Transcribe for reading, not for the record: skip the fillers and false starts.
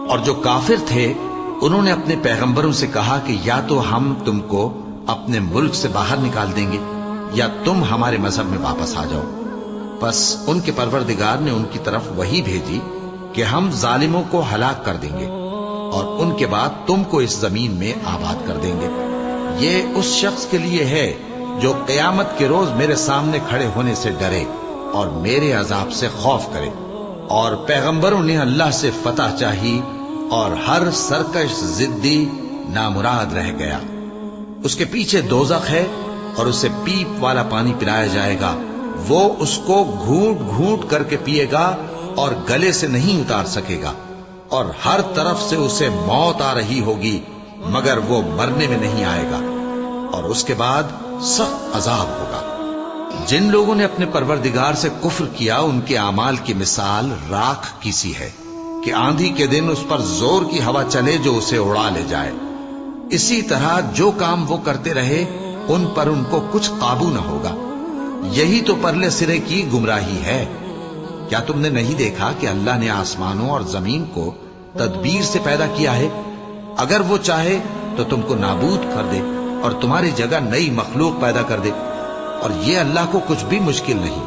اور جو کافر تھے انہوں نے اپنے پیغمبروں سے کہا کہ یا تو ہم تم کو اپنے ملک سے باہر نکال دیں گے یا تم ہمارے مذہب میں واپس آ جاؤ. بس ان کے پروردگار نے ان کی طرف وحی بھیجی کہ ہم ظالموں کو ہلاک کر دیں گے اور ان کے بعد تم کو اس زمین میں آباد کر دیں گے. یہ اس شخص کے لیے ہے جو قیامت کے روز میرے سامنے کھڑے ہونے سے ڈرے اور میرے عذاب سے خوف کرے. اور پیغمبروں نے اللہ سے فتح چاہی اور ہر سرکش ضدی نامراد رہ گیا. اس کے پیچھے دوزخ ہے اور اسے پیپ والا پانی پلایا جائے گا. وہ اس کو گھونٹ گھونٹ کر کے پیے گا اور گلے سے نہیں اتار سکے گا. اور ہر طرف سے اسے موت آ رہی ہوگی مگر وہ مرنے میں نہیں آئے گا. اور اس کے بعد سخت عذاب ہوگا. جن لوگوں نے اپنے پروردگار سے کفر کیا ان کے اعمال کی مثال راکھ کی سی ہے کہ آندھی کے دن اس پر زور کی ہوا چلے جو اسے اڑا لے جائے. اسی طرح جو کام وہ کرتے رہے ان پر ان کو کچھ قابو نہ ہوگا. یہی تو پرلے سرے کی گمراہی ہے. کیا تم نے نہیں دیکھا کہ اللہ نے آسمانوں اور زمین کو تدبیر سے پیدا کیا ہے؟ اگر وہ چاہے تو تم کو نابود کر دے اور تمہاری جگہ نئی مخلوق پیدا کر دے، اور یہ اللہ کو کچھ بھی مشکل نہیں.